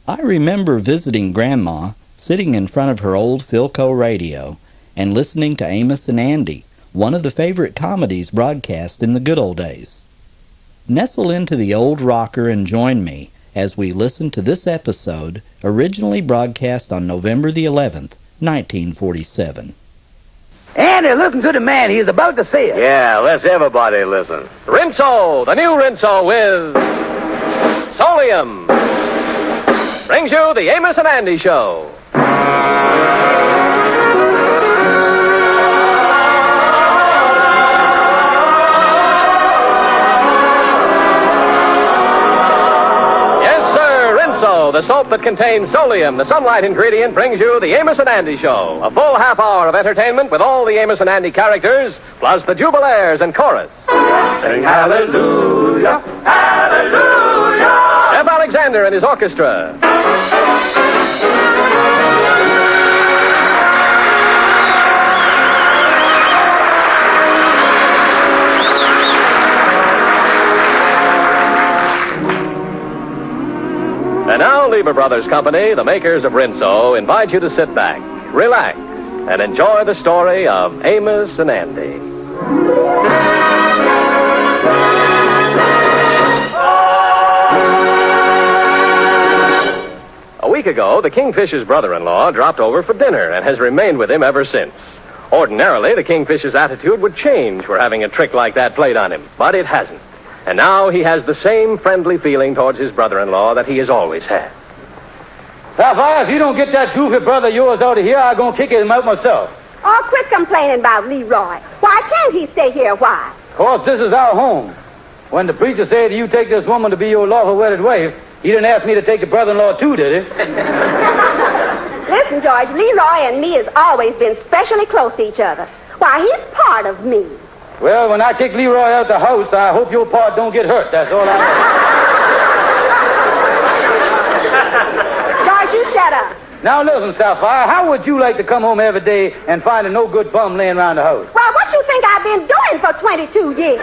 I remember visiting Grandma, sitting in front of her old Philco radio, and listening to Amos and Andy, one of the favorite comedies broadcast in the good old days. Nestle into the old rocker and join me as we listen to this episode, originally broadcast on November the 11th, 1947. Andy, listen to the man. He's about to say it. Yeah, let's everybody listen. Rinso, the new Rinso with Solium, brings you the Amos and Andy Show. The soap that contains Solium, the sunlight ingredient, brings you the Amos and Andy Show. A full half hour of entertainment with all the Amos and Andy characters, plus the Jubilaires and chorus. Sing hallelujah, hallelujah. Jeff Alexander and his orchestra. And now, Lieber Brothers Company, the makers of Rinso, invite you to sit back, relax, and enjoy the story of Amos and Andy. A week ago, the Kingfish's brother-in-law dropped over for dinner and has remained with him ever since. Ordinarily, the Kingfish's attitude would change for having a trick like that played on him, but it hasn't. And now he has the same friendly feeling towards his brother-in-law that he has always had. Sapphire, if you don't get that goofy brother of yours out of here, I'm going to kick him out myself. Oh, quit complaining about Leroy. Why can't he stay here a while? Of course, this is our home. When the preacher said you take this woman to be your lawful wedded wife, he didn't ask me to take the brother-in-law too, did he? Listen, George, Leroy and me has always been specially close to each other. Why, he's part of me. Well, when I kick Leroy out the house, I hope your part don't get hurt. That's all I George, you shut up. Now listen, Sapphire, how would you like to come home every day and find a no-good bum laying around the house? Well, what you think I've been doing for 22 years?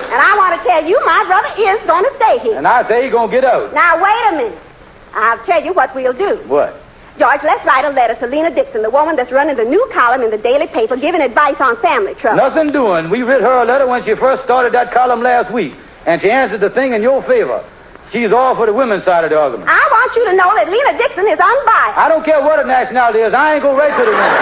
And I want to tell you, my brother is going to stay here. And I say he's going to get out. Now, wait a minute. I'll tell you what we'll do. What? George, let's write a letter to Lena Dixon, the woman that's running the new column in the daily paper, giving advice on family trouble. Nothing doing. We writ her a letter when she first started that column last week, and she answered the thing in your favor. She's all for the women's side of the argument. I want you to know that Lena Dixon is unbiased. I don't care what her nationality is. I ain't going to write to the women.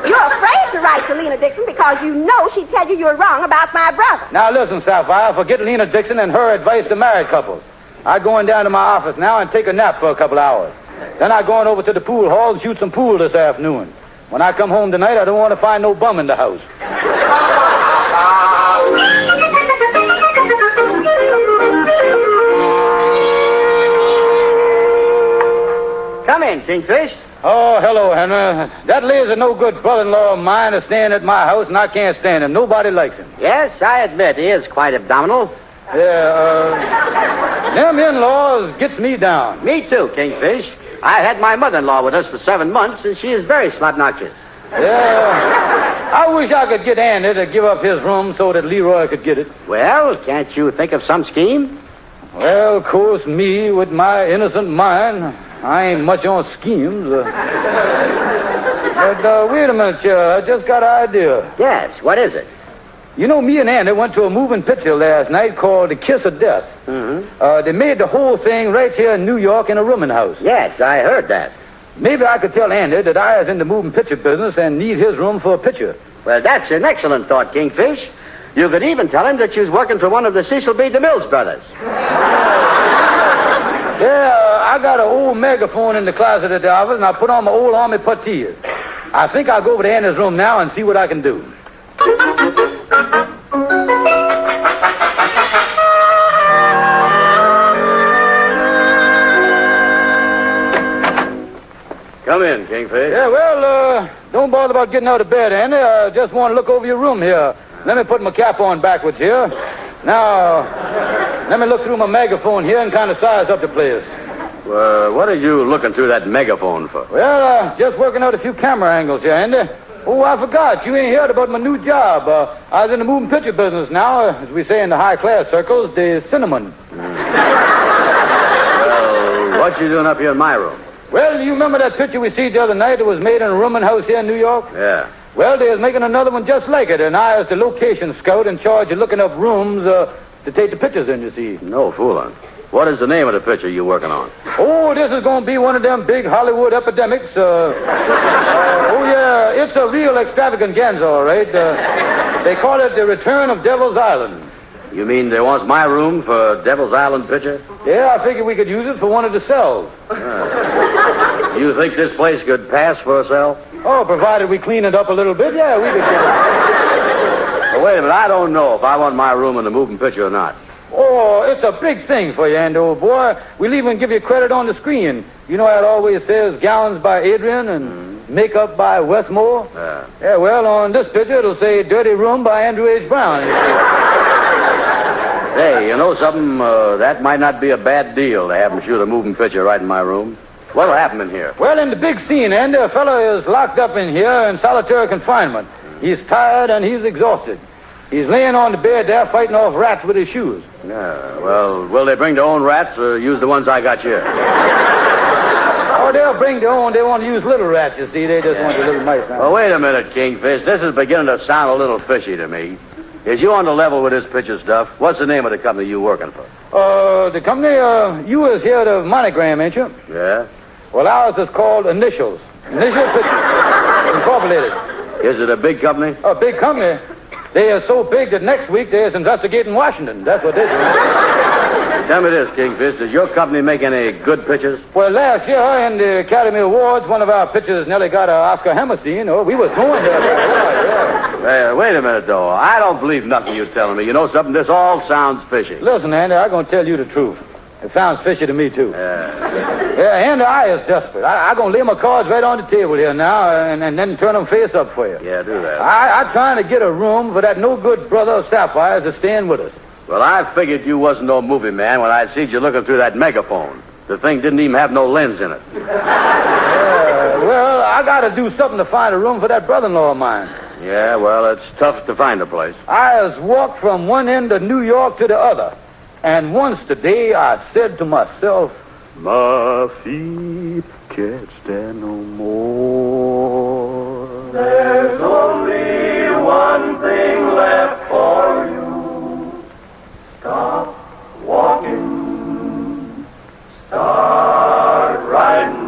You're afraid to write to Lena Dixon because you know she'd tell you you're wrong about my brother. Now listen, Sapphire, forget Lena Dixon and her advice to married couples. I'm going down to my office now and take a nap for a couple hours. Then I'm going over to the pool hall and shoot some pool this afternoon. When I come home tonight, I don't want to find no bum in the house. Come in, Kingfish. Oh, hello, Henry. That lazy no-good brother-in-law of mine is staying at my house, and I can't stand him. Nobody likes him. Yes, I admit he is quite abdominal. Yeah, them in-laws gets me down. Me too, Kingfish. I had my mother-in-law with us for 7 months, and she is very slobnoxious. Yeah, I wish I could get Andy to give up his room so that Leroy could get it. Well, can't you think of some scheme? Well, of course, me with my innocent mind, I ain't much on schemes. But wait a minute, I just got an idea. Yes, what is it? You know, me and Andy went to a moving picture last night called The Kiss of Death. Mm-hmm. They made the whole thing right here in New York in a rooming house. Yes, I heard that. Maybe I could tell Andy that I is in the moving picture business and need his room for a picture. Well, that's an excellent thought, Kingfish. You could even tell him that you're working for one of the Cecil B. DeMille's brothers. Yeah, I got an old megaphone in the closet at the office, and I put on my old army puttees. I think I'll go over to Andy's room now and see what I can do. Come in, Kingfish. Yeah, well, don't bother about getting out of bed, Andy. I just want to look over your room here. Let me put my cap on backwards here. Now, let me look through my megaphone here and kind of size up the place. What are you looking through that megaphone for? Well, just working out a few camera angles here, Andy. Oh, I forgot. You ain't heard about my new job. I was in the moving picture business now, as we say in the high-class circles, the cinnamon. Well, what you doing up here in my room? Well, you remember that picture we see the other night that was made in a rooming house here in New York? Yeah. Well, they're making another one just like it, and I was the location scout in charge of looking up rooms to take the pictures in, you see. No fooling. What is the name of the picture you working on? Oh, this is going to be one of them big Hollywood epidemics. Oh, yeah, it's a real extravaganza, all right. They call it The Return of Devil's Island. You mean they want my room for Devil's Island picture? Yeah, I figured we could use it for one of the cells. You think this place could pass for a cell? Oh, provided we clean it up a little bit, yeah, we could get it. Well, wait a minute, I don't know if I want my room in the moving picture or not. Oh, it's a big thing for you, Andy, old boy. We'll even give you credit on the screen. You know how it always says gowns by Adrian and makeup by Westmore? Yeah, well, on this picture it'll say dirty room by Andrew H. Brown. Hey, you know something? That might not be a bad deal to have them shoot a moving picture right in my room. What'll happen in here? Well, in the big scene, Andy, a fellow is locked up in here in solitary confinement. He's tired and he's exhausted. He's laying on the bed there fighting off rats with his shoes. Yeah, well, will they bring their own rats or use the ones I got here? Oh, they'll bring their own. They want to use little rats, you see. They just want the little mice. Well, wait a minute, Kingfish. This is beginning to sound a little fishy to me. Is you on the level with this picture stuff? What's the name of the company you working for? The company, you was here to Monogram, ain't you? Yeah? Well, ours is called Initials. Initial Pictures Incorporated. Is it a big company? A big company. They are so big that next week they're investigating Washington. That's what they do. Tell me this, Kingfish. Does your company make any good pictures? Well, last year in the Academy Awards, one of our pictures nearly got an Oscar Hammerstein. Oh, we was going there. Yeah. Wait a minute, though. I don't believe nothing you're telling me. You know something? This all sounds fishy. Listen, Andy, I'm going to tell you the truth. It sounds fishy to me, too. Yeah, Andy, I is desperate. I'm going to lay my cards right on the table here now and then turn them face up for you. Yeah, do that. I'm trying to get a room for that no-good brother of Sapphire's to stay in with us. Well, I figured you wasn't no movie man when I seen you looking through that megaphone. The thing didn't even have no lens in it. Well, I got to do something to find a room for that brother-in-law of mine. Yeah, well, it's tough to find a place. I has walked from one end of New York to the other. And once today I said to myself, my feet can't stand no more. There's only one thing left for you. Stop walking. Start riding.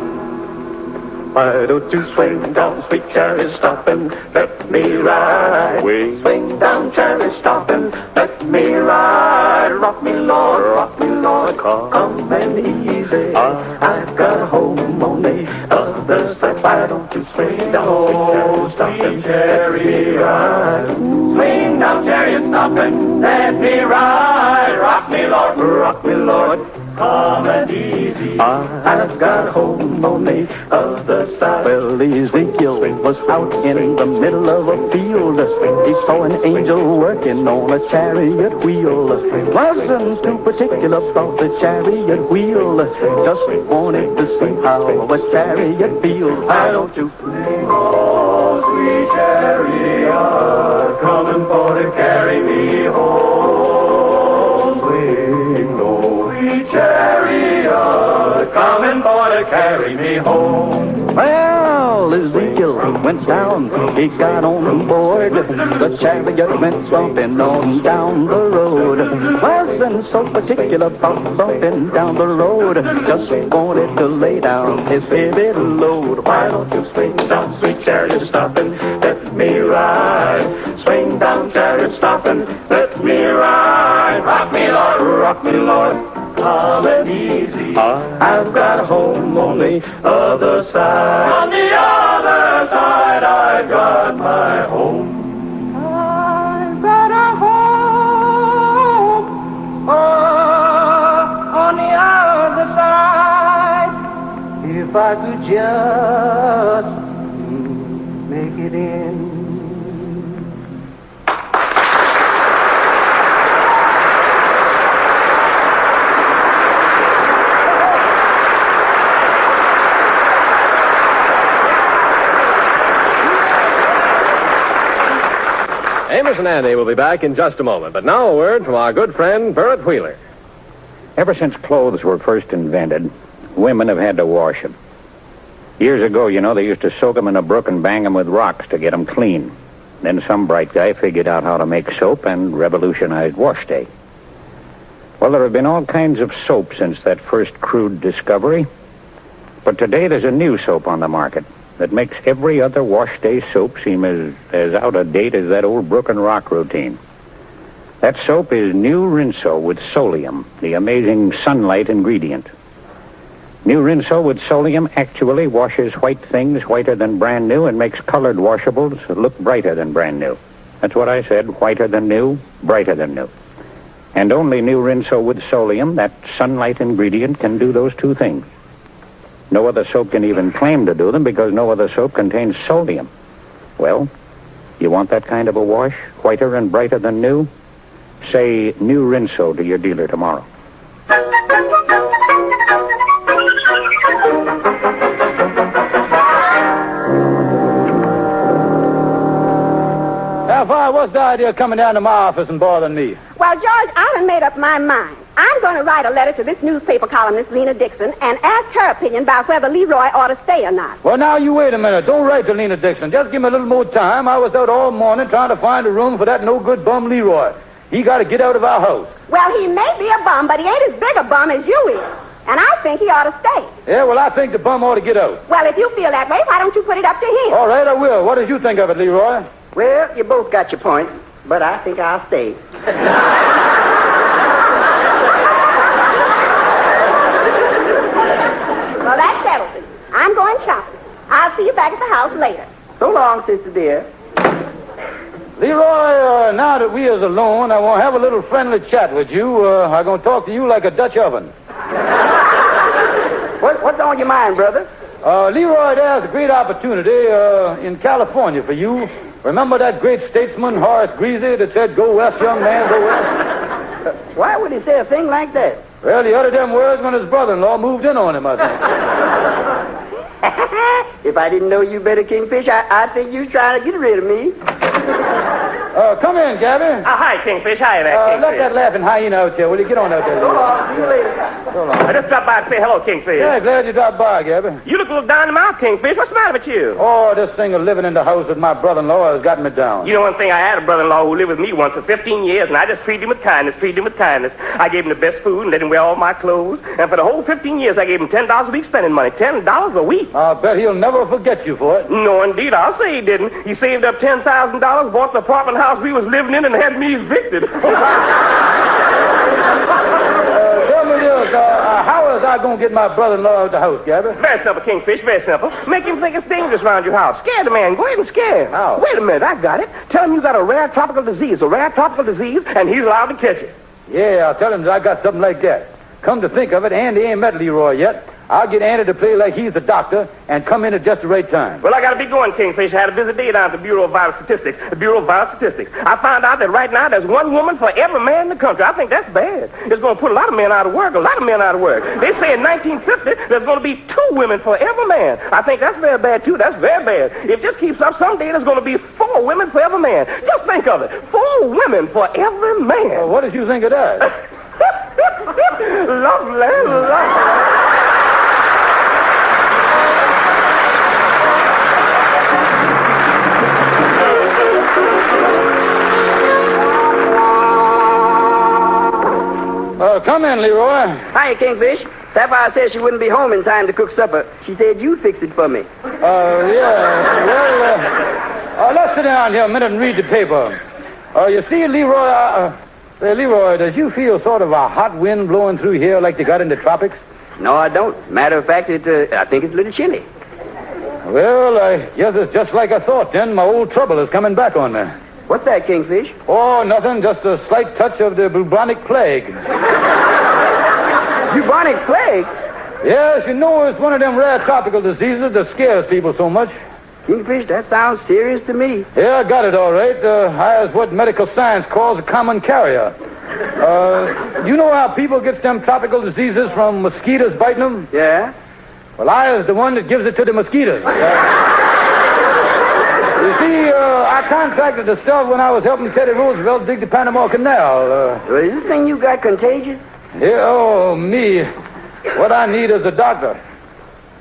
Why don't you swing down, sweet chariot, stop and let me ride? Swing down, chariot, stop and let me ride. Rock me, Lord, come and easy. I've got a home on the other side. Why don't you swing down, stop and let me ride? Swing down, chariot, stop and let me ride. Rock me, Lord, come and easy. I've got a home on the other side. Well, Ezekiel was out in the middle of a field. He saw an angel working on a chariot wheel. Wasn't too particular about the chariot wheel. Just wanted to see how a chariot feels. Why don't you swing, oh, sweet chariot, coming for to carry me home. Swing, oh, sweet chariot, coming for to carry me home. Well, Ezekiel went down, he got on board. The chariot went bumping on down the road. Wasn't so particular about bumping down the road. Just wanted to lay down his heavy load. Why don't you swing down, sweet chariot, stop and let me ride? Swing down, chariot, stop and let me ride. Rock me, Lord, come and easy. I've got a home on the other side. On the other side, I've got my home. I've got a home on the other side. If I could just make it in. Amos and Andy will be back in just a moment. But now a word from our good friend, Burritt Wheeler. Ever since clothes were first invented, women have had to wash them. Years ago, they used to soak them in a brook and bang them with rocks to get them clean. Then some bright guy figured out how to make soap and revolutionized wash day. Well, there have been all kinds of soap since that first crude discovery. But today there's a new soap on the market that makes every other wash day soap seem as out of date as that old brook and rock routine. That soap is New Rinso with Solium, the amazing sunlight ingredient. New Rinso with Solium actually washes white things whiter than brand new and makes colored washables look brighter than brand new. That's what I said, whiter than new, brighter than new. And only New Rinso with Solium, that sunlight ingredient, can do those two things. No other soap can even claim to do them because no other soap contains Solium. Well, you want that kind of a wash, whiter and brighter than new? Say New Rinso to your dealer tomorrow. What's the idea of coming down to my office and bothering me? Well, George, I done made up my mind. I'm going to write a letter to this newspaper columnist, Lena Dixon, and ask her opinion about whether Leroy ought to stay or not. Well, now, you wait a minute. Don't write to Lena Dixon. Just give me a little more time. I was out all morning trying to find a room for that no-good bum Leroy. He got to get out of our house. Well, he may be a bum, but he ain't as big a bum as you is. And I think he ought to stay. Yeah, well, I think the bum ought to get out. Well, if you feel that way, why don't you put it up to him? All right, I will. What did you think of it, Leroy? Well, you both got your point, but I think I'll stay. Well, that settles it. I'm going shopping. I'll see you back at the house later. So long, sister dear. Leroy, now that we is alone, I want to have a little friendly chat with you. I'm going to talk to you like a Dutch oven. What's on your mind, brother? Leroy, there's a great opportunity in California for you. Remember that great statesman, Horace Greeley, that said, "Go west, young man, go west"? Why would he say a thing like that? Well, he uttered them words when his brother-in-law moved in on him, I think. If I didn't know you better, Kingfish, I think you was trying to get rid of me. Come in, Gabby. Hi, Kingfish. Hi there, Kingfish. Let that laughing hyena out there. Will you get on out there? So long. See you later. So long. I just stopped by to say hello, Kingfish. Yeah, glad you dropped by, Gabby. You look a little down in the mouth, Kingfish. What's the matter with you? Oh, this thing of living in the house with my brother-in-law has gotten me down. You know one thing, I had a brother-in-law who lived with me once for 15 years, and I just treated him with kindness, I gave him the best food and let him wear all my clothes. And for the whole 15 years, I gave him $10 a week spending money. $10 a week. I'll bet he'll never forget you for it. No, indeed. I'll say he didn't. He saved up $10,000, bought the apartment house we was living in, and had me evicted. Tell me this, how is I going to get my brother-in-law out of the house, Gabby? Very simple, Kingfish, very simple. Make him think it's dangerous around your house. Scare the man. Go ahead and scare him. How? Wait a minute, I got it. Tell him you got a rare tropical disease, and he's allowed to catch it. Yeah, I'll tell him that I got something like that. Come to think of it, Andy ain't met Leroy yet. I'll get Andy to play like he's the doctor and come in at just the right time. Well, I got to be going, Kingfish. I had a busy day down at the Bureau of Vital Statistics. I found out that right now there's one woman for every man in the country. I think that's bad. It's going to put a lot of men out of work. They say in 1950 there's going to be 2 women for every man. I think that's very bad, too. That's very bad. If this keeps up, someday there's going to be 4 women for every man. Just think of it. 4 women for every man. Well, what did you think of that? Lovely. Come in, Leroy. Hi, Kingfish. Sapphire said she wouldn't be home in time to cook supper. She said you'd fix it for me. Yeah. Well, let's sit down here a minute and read the paper. You see, Leroy, Leroy, does you feel sort of a hot wind blowing through here like they got in the tropics? No, I don't. Matter of fact, I think it's a little chilly. Well, I guess it's just like I thought, then. My old trouble is coming back on me. What's that, Kingfish? Oh, nothing. Just a slight touch of the bubonic plague. Bubonic plague? Yes, you know, it's one of them rare tropical diseases that scares people so much. Kingfish, that sounds serious to me. Yeah, I got it all right. I is what medical science calls a common carrier. You know how people get them tropical diseases from mosquitoes biting them? Yeah? Well, I is the one that gives it to the mosquitoes. You see, I contracted the stuff when I was helping Teddy Roosevelt dig the Panama Canal. Is this thing you got contagious? Yeah, oh, me. What I need is a doctor.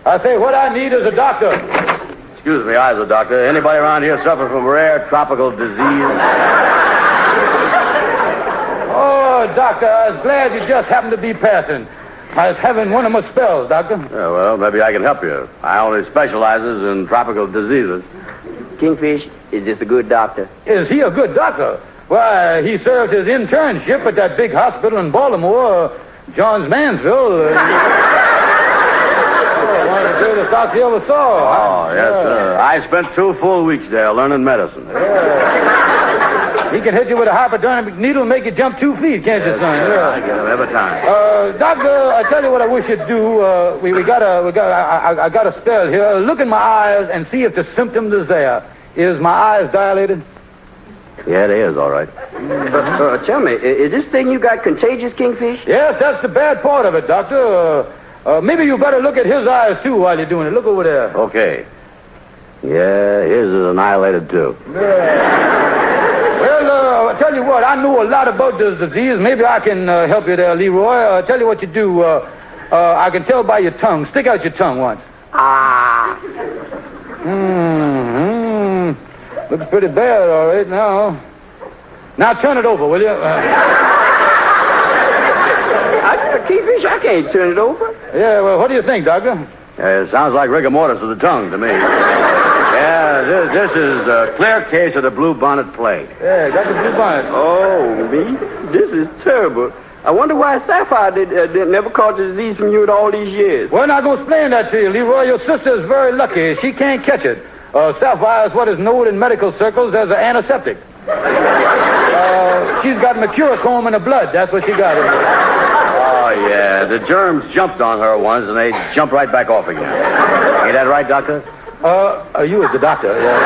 I say what I need is a doctor. Excuse me, I was a doctor. Anybody around here suffer from rare tropical disease? Oh, doctor, I was glad you just happened to be passing. I was having one of my spells, doctor. Yeah, well, maybe I can help you. I only specializes in tropical diseases. Kingfish is just a good doctor. Is he a good doctor? Why, he served his internship at that big hospital in Baltimore, Johns Mansville. One of the greatest doctors you ever saw. Oh, yes, sir. I spent 2 full weeks there learning medicine. He can hit you with a hypodermic needle and make you jump 2 feet, can't you, son? Yeah. I get him every time. Doctor, I tell you what I wish you'd do. I got a spell here. Look in my eyes and see if the symptoms is there. Is my eyes dilated? Yeah, it is, all right. Tell me, is this thing you got contagious, Kingfish? Yes, that's the bad part of it, doctor. Maybe you better look at his eyes, too, while you're doing it. Look over there. Okay. Yeah, his is annihilated, too. Well, I tell you what, I know a lot about this disease. Maybe I can help you there, Leroy. Tell you what you do. I can tell by your tongue. Stick out your tongue once. Ah. Looks pretty bad, all right, now. Now turn it over, will you? Kingfish, I can't turn it over. Yeah, well, what do you think, doctor? It sounds like rigor mortis of the tongue to me. Yeah, this is a clear case of the blue bonnet plague. Yeah, got the blue bonnet. Oh, me? This is terrible. I wonder why Sapphire never caught the disease from you in all these years. Well, I'm going to explain that to you, Leroy. Your sister is very lucky. She can't catch it. Sapphire is what is known in medical circles as an antiseptic. She's got mercurochrome in her blood. That's what she got. Oh, yeah. The germs jumped on her once, and they jumped right back off again. Ain't that right, doctor? You as the doctor, yeah.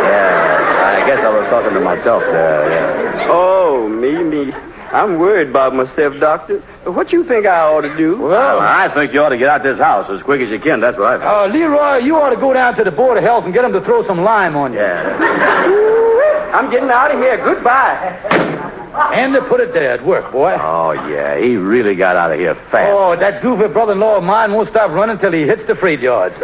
Yeah, I guess I was talking to myself there, yeah. Oh, me. I'm worried about myself, doctor. What you think I ought to do? Well, I think you ought to get out this house as quick as you can. That's what I think. Leroy, you ought to go down to the Board of Health and get them to throw some lime on you. Yeah. I'm getting out of here. Goodbye. And they put it there at work, boy. Oh, yeah. He really got out of here fast. Oh, that goofy brother-in-law of mine won't stop running till he hits the freight yards.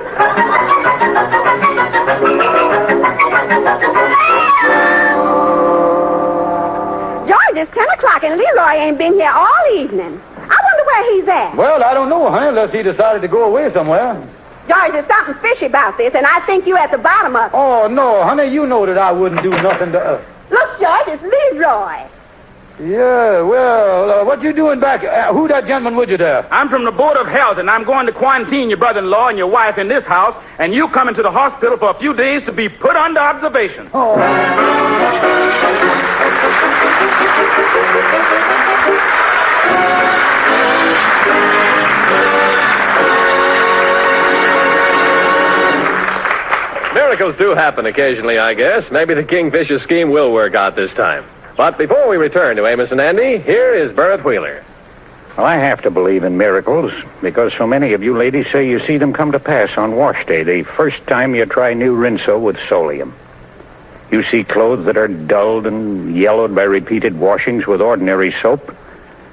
George, it's 10 o'clock and Leroy ain't been here all evening. I wonder where he's at. Well, I don't know, honey, unless he decided to go away somewhere. George, there's something fishy about this, and I think you're at the bottom of it. Oh, no, honey, you know that I wouldn't do nothing to... Look, George, it's Leroy. Yeah, well, what you doing back? Who that gentleman with you there? I'm from the Board of Health, and I'm going to quarantine your brother-in-law and your wife in this house, and you come into the hospital for a few days to be put under observation. Oh. Miracles do happen occasionally, I guess. Maybe the Kingfisher scheme will work out this time. But before we return to Amos and Andy, here is Berth Wheeler. Well, I have to believe in miracles because so many of you ladies say you see them come to pass on wash day, the first time you try new Rinso with Solium. You see clothes that are dulled and yellowed by repeated washings with ordinary soap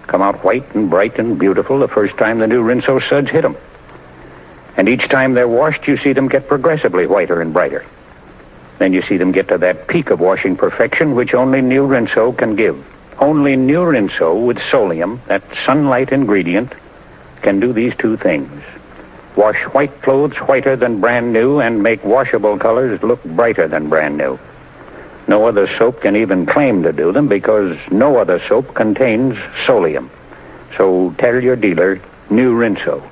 come out white and bright and beautiful the first time the new Rinso suds hit them. And each time they're washed, you see them get progressively whiter and brighter. Then you see them get to that peak of washing perfection which only new Rinso can give. Only new Rinso with Solium, that sunlight ingredient, can do these two things. Wash white clothes whiter than brand new and make washable colors look brighter than brand new. No other soap can even claim to do them because no other soap contains Solium. So tell your dealer, new Rinso.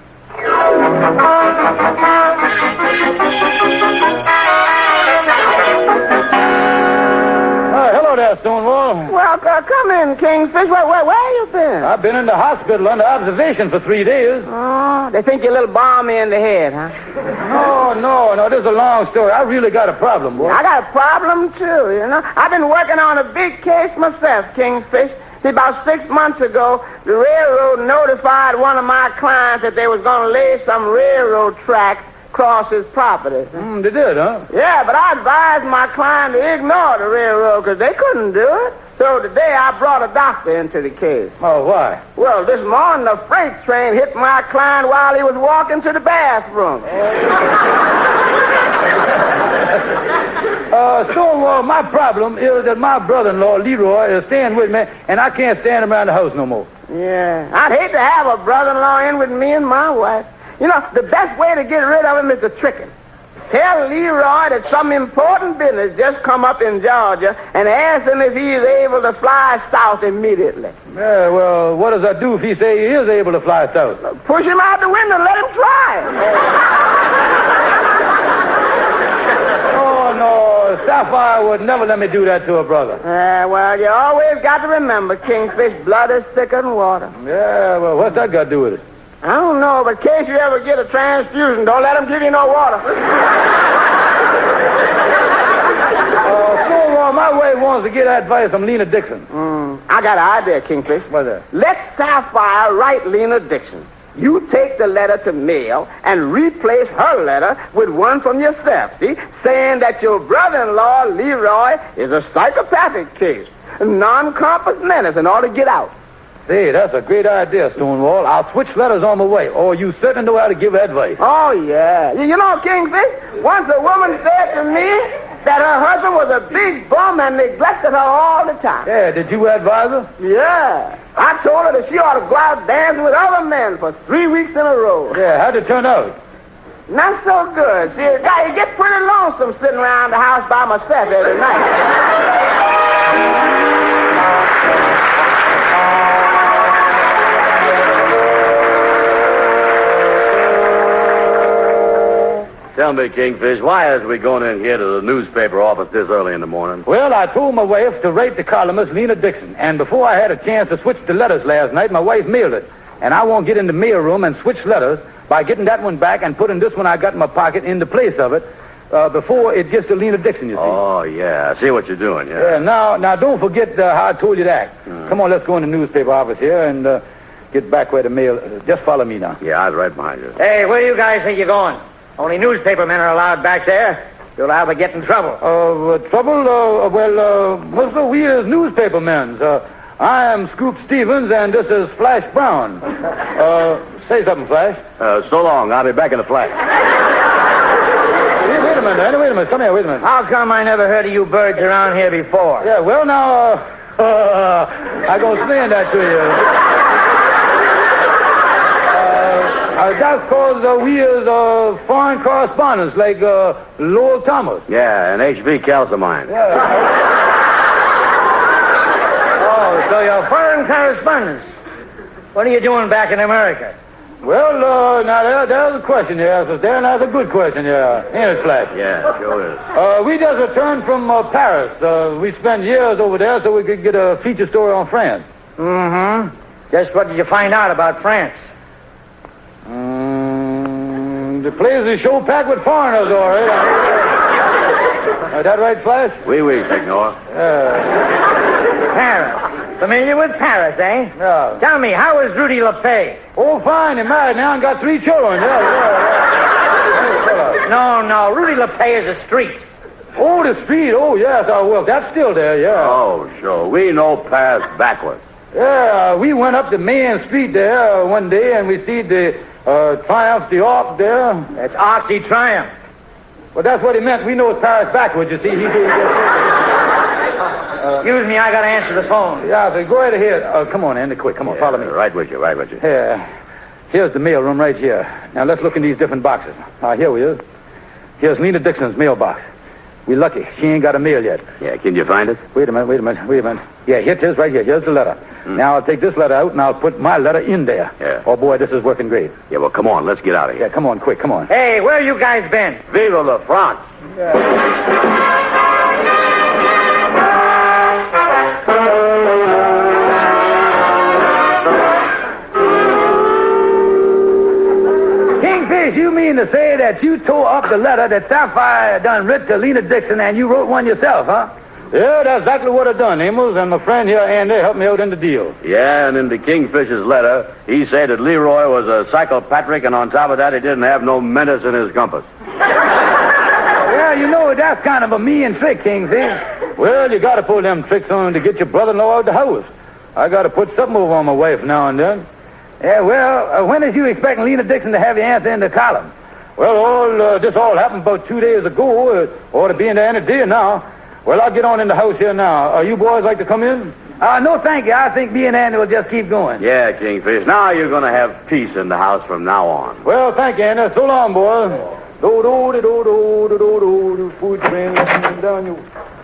Hello there, Stonewall. Well, come in, Kingfish. Where you been? I've been in the hospital under observation for 3 days. Oh, they think you're a little balmy in the head, huh? No, this is a long story. I really got a problem, boy. I got a problem, too, you know. I've been working on a big case myself, Kingfish. See, about 6 months ago, the railroad notified one of my clients that they was going to lay some railroad tracks cross his property. They did, huh? Yeah, but I advised my client to ignore the railroad because they couldn't do it. So today I brought a doctor into the case. Oh, why? Well, this morning the freight train hit my client while he was walking to the bathroom. Stonewall, my problem is that my brother-in-law, Leroy, is staying with me, and I can't stand him around the house no more. Yeah, I'd hate to have a brother-in-law in with me and my wife. You know, the best way to get rid of him is to trick him. Tell Leroy that some important business just come up in Georgia and ask him if he is able to fly south immediately. Yeah, well, what does that do if he say he is able to fly south? Push him out the window and let him try. Oh, no, Sapphire would never let me do that to a brother. Well, you always got to remember, Kingfish, blood is thicker than water. Yeah, well, what's that got to do with it? I don't know, but in case you ever get a transfusion, don't let them give you no water. Stonewall, my wife wants to get advice from Lena Dixon. I got an idea, Kingfish. What's that? Let Sapphire write Lena Dixon. You take the letter to mail and replace her letter with one from yourself, see, saying that your brother-in-law, Leroy, is a psychopathic case, a non-compass menace, and ought to get out. Say, that's a great idea, Stonewall. I'll switch letters on the way. Oh, you certainly know how to give advice. Oh, yeah. You know, Kingfish, once a woman said to me that her husband was a big bum and neglected her all the time. Yeah, did you advise her? Yeah. I told her that she ought to go out dancing with other men for 3 weeks in a row. Yeah, how'd it turn out? Not so good. See, it gets pretty lonesome sitting around the house by myself every night. Tell me, Kingfish, why is we going in here to the newspaper office this early in the morning? Well, I told my wife to write the columnist Lena Dixon, and before I had a chance to switch the letters last night, my wife mailed it. And I won't get in the mail room and switch letters by getting that one back and putting this one I got in my pocket in the place of it before it gets to Lena Dixon, you see. Oh, yeah. I see what you're doing, yeah. Now, don't forget how I told you to act. Come on, let's go in the newspaper office here and get back where the mail... just follow me now. Yeah, I was right behind you. Hey, where do you guys think you're going? Only newspaper men are allowed back there. You'll liable to get in trouble. Trouble? We as newspaper men. I am Scoop Stevens, and this is Flash Brown. Say something, Flash. So long. I'll be back in a flash. Wait a minute, Andy. Wait a minute. Come here. Wait a minute. How come I never heard of you birds around here before? Yeah, well, now, I'm going to explain that to you. That's because we is foreign correspondents like Lowell Thomas. Yeah, and H.V. Calcimine. Yeah. Oh, so you're foreign correspondents. What are you doing back in America? Well, now, there's a question here, sister, and that's a good question here. Ain't it, Flash? Yeah, sure is. We just returned from Paris. We spent years over there so we could get a feature story on France. Mm-hmm. Just what did you find out about France? The place is show packed with foreigners, all right. Is that right, Flash? Oui, Signor. Paris. Familiar with Paris, eh? Yeah. Tell me, how is Rudy LePay? Oh, fine. He's married now and got 3 children. Yeah. No. Rudy LePay is a street. Oh, the street. Oh, yes. Well, that's still there, yeah. Oh, sure. We know Paris backwards. Yeah, we went up to Main Street there one day, and we see the Triumph d'Arc there. That's Arc de Triomphe. Well, that's what he meant. We know it's Paris backwards, you see. Excuse me, I got to answer the phone. Yeah, so go right ahead. Come on, Andy, quick. Come on, follow me. Right with you. Yeah. Here's the mail room right here. Now, let's look in these different boxes. Here we is. Here's Lena Dixon's mailbox. We're lucky. She ain't got a mail yet. Yeah, can you find it? Wait a minute. Yeah, here it is right here. Here's the letter. Now, I'll take this letter out, and I'll put my letter in there. Yeah. Oh, boy, this is working great. Yeah, well, come on. Let's get out of here. Yeah, come on, quick, come on. Hey, where you guys been? Vive la France. Kingfish, you mean to say that you tore up the letter that Sapphire done writ to Lena Dixon and you wrote one yourself, huh? Yeah, that's exactly what I done, Amos, and my friend here, Andy, helped me out in the deal. Yeah, and in the Kingfish's letter, he said that Leroy was a psychopatrick, and on top of that, he didn't have no menace in his compass. Well, you know, that's kind of a mean trick, Kingfish. Well, you got to pull them tricks on to get your brother-in-law out the house. I got to put something over on my wife now and then. Yeah, well, when is you expecting Lena Dixon to have your answer in the column? Well, this all happened about 2 days ago. It ought to be in the end of the day now. Well, I'll get on in the house here now. You boys like to come in? No, thank you. I think me and Andy will just keep going. Yeah, Kingfish. Now you're going to have peace in the house from now on. Well, thank you, Andy. So long, boys. Food train down you.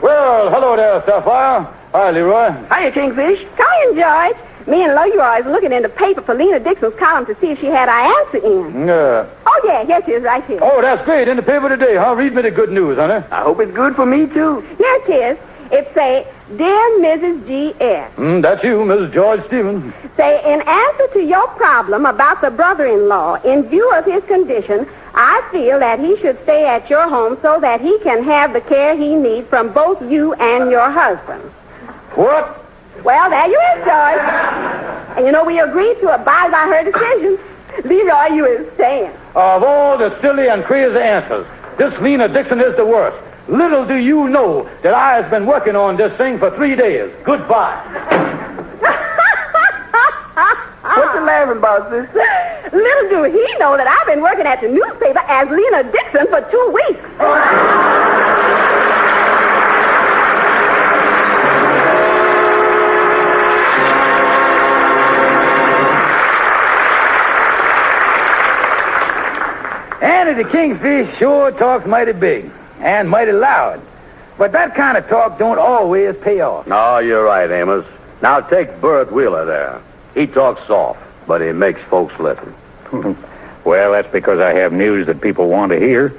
Well, hello there, Sapphire. Hi, Leroy. Hiya, Kingfish. Come in, George. Me and Leroy is looking in the paper for Lena Dixon's column to see if she had our answer in. Oh, yeah, yes, she is right here. Oh, that's great. In the paper today, huh? Read me the good news, honey. I hope it's good for me, too. Yes, it is. It say, Dear Mrs. G.S. That's you, Mrs. George Stevens. Say, in answer to your problem about the brother-in-law, in view of his condition, I feel that he should stay at your home so that he can have the care he needs from both you and your husband. What? Well, there you is, George. And you know, we agreed to abide by her decision. Leroy, you is staying. Of all the silly and crazy answers, this Lena Dixon is the worst. Little do you know that I has been working on this thing for 3 days. Goodbye. What you laughing about, sister? Little do he know that I've been working at the newspaper as Lena Dixon for 2 weeks. Andy the Kingfish sure talks mighty big and mighty loud. But that kind of talk don't always pay off. No, you're right, Amos. Now take Bert Wheeler there. He talks soft, but he makes folks listen. Well, that's because I have news that people want to hear.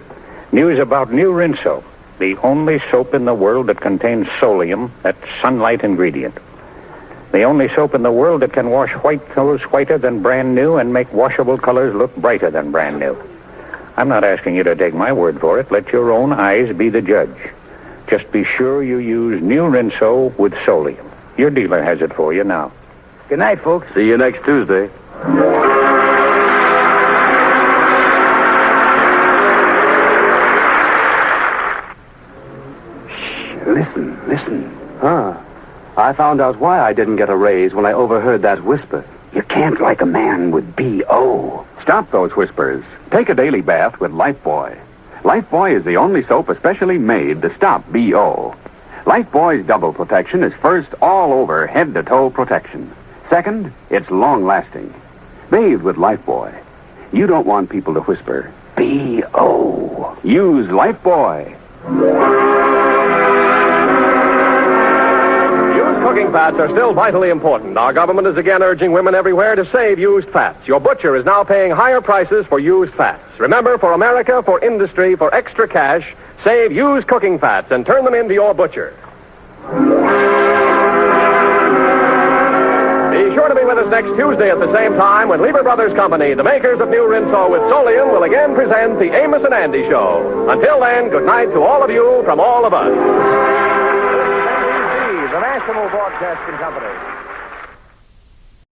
News about new Rinso, the only soap in the world that contains solium, that sunlight ingredient. The only soap in the world that can wash white clothes whiter than brand new and make washable colors look brighter than brand new. I'm not asking you to take my word for it. Let your own eyes be the judge. Just be sure you use new Rinso with solium. Your dealer has it for you now. Good night, folks. See you next Tuesday. Listen. I found out why I didn't get a raise when I overheard that whisper. You can't like a man with B.O. Stop those whispers. Take a daily bath with Lifebuoy. Lifebuoy is the only soap especially made to stop B.O. Lifebuoy's double protection is first all over head-to-toe protection. Second, it's long-lasting. Bathe with Lifebuoy. You don't want people to whisper, B.O. Use Lifebuoy. Cooking fats are still vitally important. Our government is again urging women everywhere to save used fats. Your butcher is now paying higher prices for used fats. Remember, for America, for industry, for extra cash, save used cooking fats and turn them into your butcher. Be sure to be with us next Tuesday at the same time when Lever Brothers Company, the makers of new Rinso with Solium, will again present the Amos and Andy Show. Until then, good night to all of you from all of us. The National Broadcasting Company.